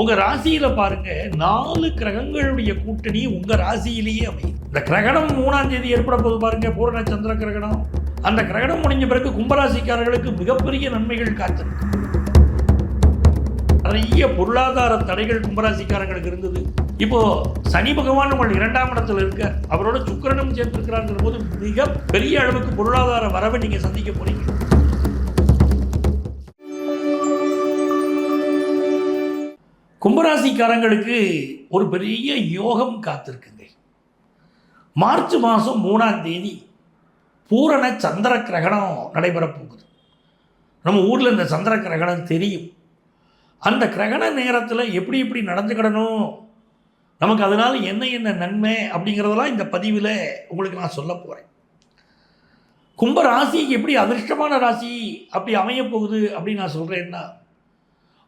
உங்க ராசியில பாருங்க 4 கிரகங்களுடைய கூட்டணி உங்க ராசியிலேயே அமையும். இந்த கிரகணம் 3ஆம் தேதி ஏற்பட போது பாருங்க, பூரண சந்திர கிரகணம். அந்த கிரகணம் முடிஞ்ச பிறகு கும்பராசிக்காரர்களுக்கு மிகப்பெரிய நன்மைகள் காத்திருக்கு. நிறைய பொருளாதார தடைகள் கும்பராசிக்காரங்களுக்கு இருந்தது. இப்போ சனி பகவான் உங்கள் 2ஆம் இடத்துல இருக்க, அவரோட சுக்கிரனும் சேர்ந்திருக்கிறாங்கிற போது மிக பெரிய அளவுக்கு பொருளாதார வரவை நீங்க சந்திக்க போறீங்க. கும்பராசிக்காரங்களுக்கு ஒரு பெரிய யோகம் காத்திருக்குங்க. மார்ச் மாதம் 3ஆம் தேதி பூரண சந்திர கிரகணம் நடைபெற போகுது. நம்ம ஊரில் இந்த சந்திர கிரகணம் தெரியும். அந்த கிரகண நேரத்தில் எப்படி எப்படி நடந்துக்கிடணும், நமக்கு அதனால் என்ன என்ன நன்மை அப்படிங்கிறதெல்லாம் இந்த பதிவில் உங்களுக்கு நான் சொல்ல போகிறேன். கும்ப ராசிக்கு எப்படி அதிர்ஷ்டமான ராசி அப்படி அமைய போகுது அப்படின்னு நான் சொல்கிறேன்னா,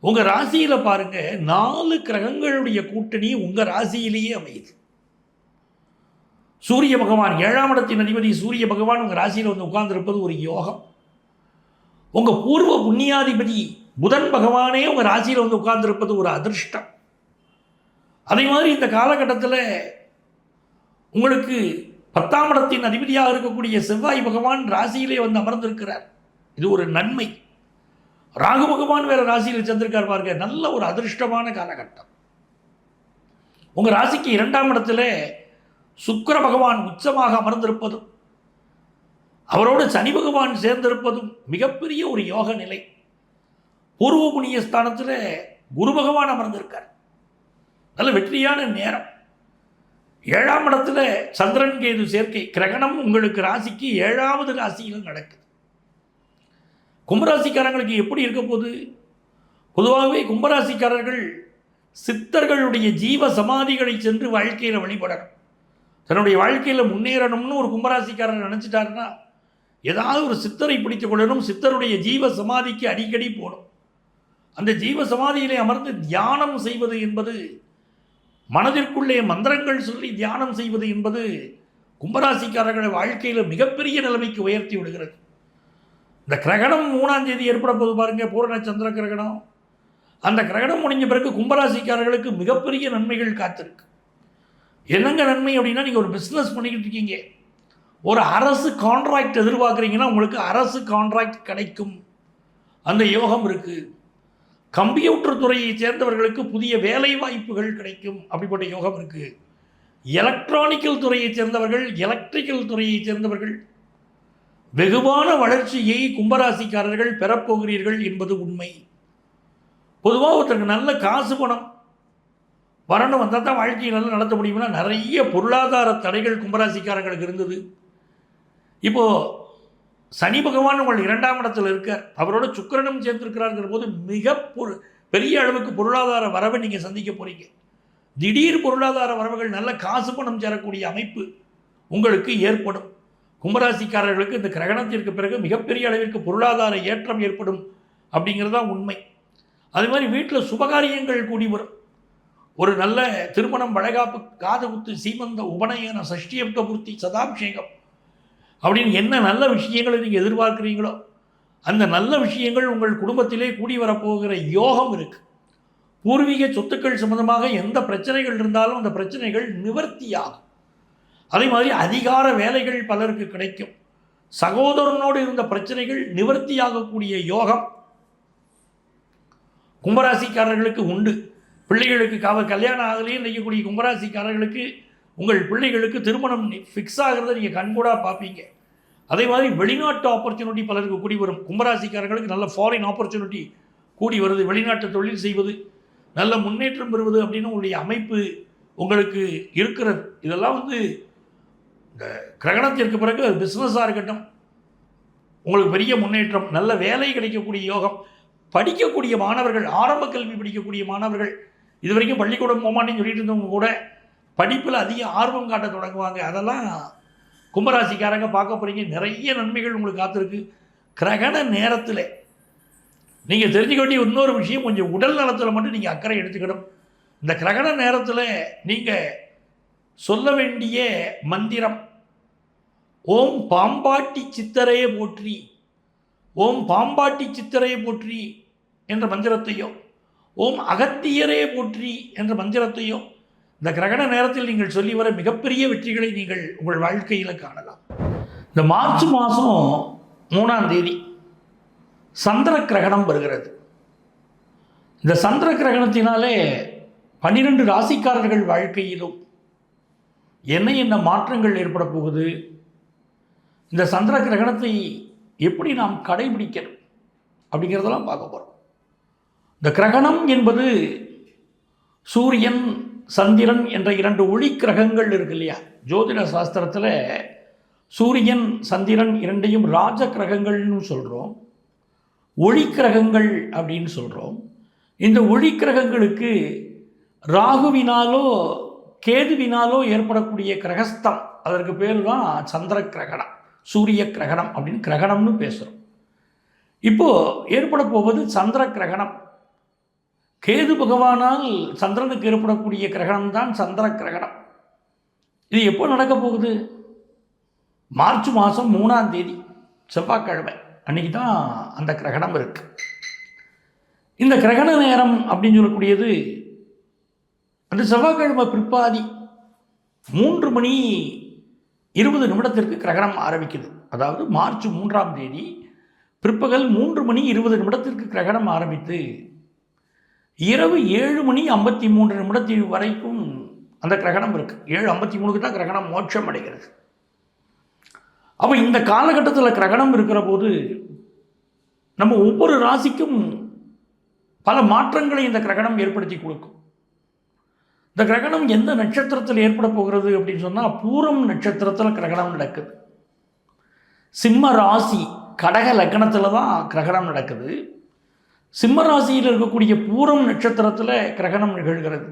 உங்கள் ராசியில் பாருங்கள் 4 கிரகங்களுடைய கூட்டணி உங்கள் ராசியிலேயே அமையுது. சூரிய பகவான் 7ஆம் இடத்தின் அதிபதி சூரிய பகவான் உங்கள் ராசியில் வந்து உட்கார்ந்துருப்பது ஒரு யோகம். உங்கள் பூர்வ புண்ணியாதிபதி புதன் பகவானே உங்கள் ராசியில் வந்து உட்கார்ந்துருப்பது ஒரு அதிர்ஷ்டம். அதே மாதிரி இந்த காலகட்டத்தில் உங்களுக்கு 10ஆம் இடத்தின் அதிபதியாக இருக்கக்கூடிய செவ்வாய் பகவான் ராசியிலே வந்து அமர்ந்திருக்கிறார். இது ஒரு நன்மை. ராகு பகவான் வேற ராசியில் சென்றிருக்கார் பாருங்க, நல்ல ஒரு அதிர்ஷ்டமான காலகட்டம். உங்க ராசிக்கு 2ஆம் இடத்துல சுக்கிர பகவான் உச்சமாக அமர்ந்திருப்பதும் அவரோடு சனி பகவான் சேர்ந்திருப்பதும் மிகப்பெரிய ஒரு யோக நிலை. பூர்வ புண்ணிய ஸ்தானத்தில் குரு பகவான் அமர்ந்திருக்கார். நல்ல வெற்றியான நேரம். 7ஆம் இடத்துல சந்திரன் கேது சேர்க்கை. கிரகணம் உங்களுக்கு ராசிக்கு 7ஆவது ராசியில் நடக்குது. கும்பராசிக்காரங்களுக்கு எப்படி இருக்க போகுது? பொதுவாகவே கும்பராசிக்காரர்கள் சித்தர்களுடைய ஜீவ சமாதிகளை சென்று வாழ்க்கையில் வழிபடணும். தன்னுடைய வாழ்க்கையில் முன்னேறணும்னு ஒரு கும்பராசிக்காரர் நினச்சிட்டாருன்னா ஏதாவது ஒரு சித்தரை பிடித்து கொள்ளணும். சித்தருடைய ஜீவ சமாதிக்கு அடிக்கடி போகணும். அந்த ஜீவ சமாதியிலே அமர்ந்து தியானம் செய்வது என்பது, மனதிற்குள்ளே மந்திரங்கள் சொல்லி தியானம் செய்வது என்பது கும்பராசிக்காரர்களை வாழ்க்கையில் மிகப்பெரிய நிலைமைக்கு உயர்த்தி விடுகிறது. இந்த கிரகணம் 3ஆம் தேதி ஏற்பட போது பாருங்க, பூரண சந்திர கிரகணம். அந்த கிரகணம் முடிஞ்ச பிறகு கும்பராசிக்காரர்களுக்கு மிகப்பெரிய நன்மைகள் காத்திருக்கு. என்னங்க நன்மை அப்படின்னா, நீங்கள் ஒரு பிஸ்னஸ் பண்ணிக்கிட்டு இருக்கீங்க, ஒரு அரசு கான்ட்ராக்ட் எதிர்பார்க்குறீங்கன்னா உங்களுக்கு அரசு கான்ட்ராக்ட் கிடைக்கும். அந்த யோகம் இருக்குது. கம்ப்யூட்டர் துறையை சேர்ந்தவர்களுக்கு புதிய வேலை வாய்ப்புகள் கிடைக்கும். அப்படிப்பட்ட யோகம் இருக்குது. எலக்ட்ரானிக்கல் துறையை சேர்ந்தவர்கள், எலக்ட்ரிக்கல் துறையை சேர்ந்தவர்கள் வெகுவான வளர்ச்சியை கும்பராசிக்காரர்கள் பெறப்போகிறீர்கள் என்பது உண்மை. பொதுவாக ஒருத்தருக்கு நல்ல காசு பணம் வரணும் வந்தால் தான் வாழ்க்கையை நல்லா நடத்த முடியும்னா, நிறைய பொருளாதார தடைகள் கும்பராசிக்காரங்களுக்கு இருந்தது. இப்போது சனி பகவான் உங்கள் 2ஆம் இடத்துல இருக்கார், அவரோட சுக்கிரனும் சேர்ந்திருக்கிறாருங்கிற போது மிக பெரிய அளவுக்கு பொருளாதார வரவை நீங்கள் சந்திக்க போகிறீங்க. திடீர் பொருளாதார வரவுகள், நல்ல காசு பணம் சேரக்கூடிய அமைப்பு உங்களுக்கு ஏற்படும். கும்பராசிக்காரர்களுக்கு இந்த கிரகணத்திற்கு பிறகு மிகப்பெரிய அளவிற்கு பொருளாதார ஏற்றம் ஏற்படும் அப்படிங்கிறது தான் உண்மை. அது மாதிரி வீட்டில் சுபகாரியங்கள் கூடி வரும். ஒரு நல்ல திருமணம், வளைகாப்பு, காது குத்து, சீமந்த, உபநயன, சஷ்டியப்த பூர்த்தி, சதாபிஷேகம் அப்படின்னு என்ன நல்ல விஷயங்களை நீங்கள் எதிர்பார்க்குறீங்களோ அந்த நல்ல விஷயங்கள் உங்கள் குடும்பத்திலே கூடி வரப்போகிற யோகம் இருக்குது. பூர்வீக சொத்துக்கள் சம்பந்தமாக எந்த பிரச்சனைகள் இருந்தாலும் அந்த பிரச்சனைகள் நிவர்த்தியாகும். அதே மாதிரி அதிகார வேலைகள் பலருக்கு கிடைக்கும். சகோதரனோடு இருந்த பிரச்சனைகள் நிவர்த்தியாகக்கூடிய யோகம் கும்பராசிக்காரர்களுக்கு உண்டு. பிள்ளைகளுக்கு கல்யாணம் ஆகலையே நினைக்கக்கூடிய கும்பராசிக்காரர்களுக்கு உங்கள் பிள்ளைகளுக்கு திருமணம் ஃபிக்ஸ் ஆகிறத நீங்கள் கண்கூடாக பார்ப்பீங்க. அதே மாதிரி வெளிநாட்டு ஆப்பர்ச்சுனிட்டி பலருக்கு கூடி வரும். கும்பராசிக்காரர்களுக்கு நல்ல ஃபாரின் ஆப்பர்ச்சுனிட்டி கூடி வருது. வெளிநாட்டு தொழில் செய்வது, நல்ல முன்னேற்றம் பெறுவது அப்படின்னு உங்களுடைய அமைப்பு உங்களுக்கு இருக்கிறது. இதெல்லாம் வந்து இந்த கிரகணத்திற்கு பிறகு பிஸ்னஸாக இருக்கட்டும், உங்களுக்கு பெரிய முன்னேற்றம், நல்ல வேலை கிடைக்கக்கூடிய யோகம். படிக்கக்கூடிய மாணவர்கள், ஆரம்ப கல்வி படிக்கக்கூடிய மாணவர்கள், இது வரைக்கும் பள்ளிக்கூடம் போமாட்டேன்னு சொல்லிட்டு இருந்தவங்க கூட படிப்பில் அதிக ஆர்வம் காட்ட தொடங்குவாங்க. அதெல்லாம் கும்பராசிக்காரங்க பார்க்க போகிறீங்க. நிறைய நன்மைகள் உங்களுக்கு காத்திருக்கு. கிரகண நேரத்தில் நீங்கள் தெரிஞ்சுக்க வேண்டிய இன்னொரு விஷயம், கொஞ்சம் உடல் நலத்தில் மட்டும் நீங்கள் அக்கறை எடுத்துக்கணும். இந்த கிரகண நேரத்தில் நீங்கள் சொல்ல வேண்டிய மந்திரம் ஓம் பாம்பாட்டி சித்தரையே போற்றி, ஓம் பாம்பாட்டி சித்தரையே போற்றி என்ற மந்திரத்தையோ, ஓம் அகத்தியரே போற்றி என்ற மந்திரத்தையும் இந்த கிரகண நேரத்தில் நீங்கள் சொல்லி வர மிகப்பெரிய வெற்றிகளை நீங்கள் உங்கள் வாழ்க்கையில் காணலாம். இந்த மார்ச் மாதம் 3ஆம் தேதி சந்திர கிரகணம் வருகிறது. இந்த சந்திர கிரகணத்தினாலே 12 ராசிக்காரர்கள் வாழ்க்கையிலும் என்ன மாற்றங்கள் ஏற்பட போகுது, இந்த சந்திர கிரகணத்தை எப்படி நாம் கடைபிடிக்கணும் அப்படிங்கிறதெல்லாம் பார்க்க போகிறோம். இந்த கிரகணம் என்பது சூரியன் சந்திரன் என்ற 2 ஒளி கிரகங்கள் இருக்கு இல்லையா. ஜோதிட சாஸ்திரத்தில் சூரியன் சந்திரன் இரண்டையும் ராஜ கிரகங்கள்னு சொல்கிறோம், ஒளி கிரகங்கள் அப்படின்னு சொல்கிறோம். இந்த ஒளி கிரகங்களுக்கு ராகுவினாலோ கேதுவினாலோ ஏற்படக்கூடிய கிரகஸ்தம், அதற்கு பேர் தான் சந்திர கிரகணம், சூரிய கிரகணம் அப்படின்னு கிரகணம்னு பேசுகிறோம். இப்போது ஏற்பட போவது சந்திர கிரகணம். கேது பகவானால் சந்திரனுக்கு ஏற்படக்கூடிய கிரகணம் தான் சந்திர கிரகணம். இது எப்போ நடக்க போகுது? மார்ச் மாதம் 3ஆம் தேதி செவ்வாய்க்கிழமை அன்றைக்கி தான் அந்த கிரகணம் இருக்குது. இந்த கிரகண நேரம் அப்படின்னு சொல்லக்கூடியது அந்த செவ்வாய்க்கிழமை பிற்பாதி 3:20 கிரகணம் ஆரம்பிக்குது. அதாவது மார்ச் 3ஆம் தேதி பிற்பகல் 3:20 கிரகணம் ஆரம்பித்து இரவு 7:53 வரைக்கும் அந்த கிரகணம் இருக்குது. 7:53 தான் கிரகணம் மோட்சம் அடைகிறது. அப்போ இந்த காலகட்டத்தில் கிரகணம் இருக்கிற போது நம்ம ஒவ்வொரு ராசிக்கும் பல மாற்றங்களை இந்த கிரகணம் ஏற்படுத்தி கொடுக்கும். இந்த கிரகணம் எந்த நட்சத்திரத்தில் ஏற்பட போகிறது அப்படின்னு சொன்னால் பூரம் நட்சத்திரத்தில் கிரகணம் நடக்குது. சிம்ம ராசி கடக லக்னத்தில் தான் கிரகணம் நடக்குது. சிம்ம ராசியில் இருக்கக்கூடிய பூரம் நட்சத்திரத்தில் கிரகணம் நிகழ்கிறது.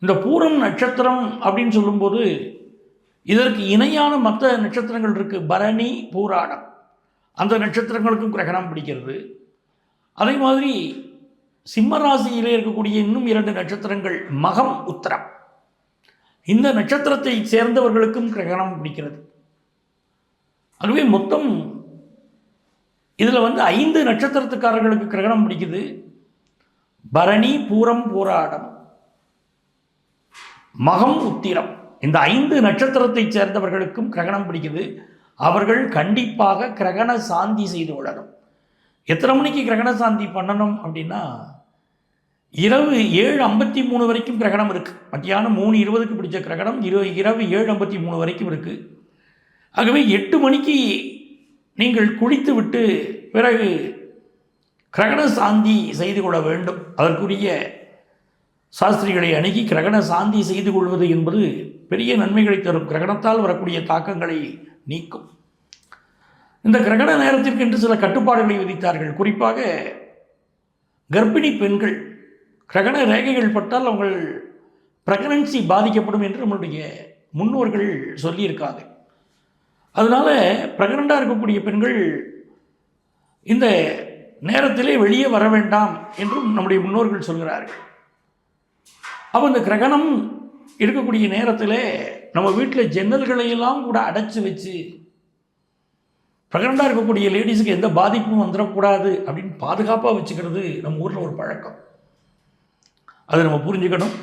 இந்த பூரம் நட்சத்திரம் அப்படின்னு சொல்லும்போது இதற்கு இணையான மற்ற நட்சத்திரங்கள் இருக்குது. பரணி பூராடம் அந்த நட்சத்திரங்களுக்கும் கிரகணம் பிடிக்கிறது. அதே மாதிரி சிம்ம ராசியிலே இருக்கக்கூடிய இன்னும் 2 நட்சத்திரங்கள் மகம் உத்திரம், இந்த நட்சத்திரத்தை சேர்ந்தவர்களுக்கும் கிரகணம் பிடிக்கிறது. ஆகவே மொத்தம் இதில் 5 நட்சத்திரத்துக்காரர்களுக்கு கிரகணம் பிடிக்குது. பரணி பூரம் பூராடம் மகம் உத்திரம், இந்த 5 நட்சத்திரத்தை சேர்ந்தவர்களுக்கும் கிரகணம் பிடிக்குது. அவர்கள் கண்டிப்பாக கிரகண சாந்தி செய்து கொள்ளணும். எத்தனை மணிக்கு கிரகண சாந்தி பண்ணணும் அப்படின்னா இரவு 7:53 வரைக்கும் கிரகணம் இருக்குது. மத்தியானம் 3:20 பிடிச்ச கிரகணம் இரவு 7:53 வரைக்கும் இருக்குது. ஆகவே 8 மணிக்கு நீங்கள் குளித்து விட்டு பிறகு கிரகண சாந்தி செய்து கொள்ள வேண்டும். அதற்குரிய சாஸ்திரிகளை அணுகி கிரகண சாந்தி செய்து கொள்வது என்பது பெரிய நன்மைகளை தரும். கிரகணத்தால் வரக்கூடிய தாக்கங்களை நீக்கும். இந்த கிரகண நேரத்திற்கு என்று சில கட்டுப்பாடுகளை விதித்தார்கள். குறிப்பாக கர்ப்பிணி பெண்கள் கிரகண ரேகைகள் பட்டால் அவங்கள் பிரெக்னன்சி பாதிக்கப்படும் என்று நம்மளுடைய முன்னோர்கள் சொல்லியிருக்காங்க. அதனால் பிரெக்னண்டாக இருக்கக்கூடிய பெண்கள் இந்த நேரத்திலே வெளியே வர வேண்டாம் என்றும் நம்முடைய முன்னோர்கள் சொல்கிறார்கள். அப்போ இந்த கிரகணம் இருக்கக்கூடிய நேரத்தில் நம்ம வீட்டில் ஜன்னல்களையெல்லாம் கூட அடைச்சி வச்சு பிரெக்னண்டாக இருக்கக்கூடிய லேடிஸுக்கு எந்த பாதிப்பும் வந்துடக்கூடாது அப்படின்னு பாதுகாப்பாக வச்சுக்கிறது நம்ம ஊரில் ஒரு பழக்கம். அதை நம்ம புரிஞ்சுக்கணும்.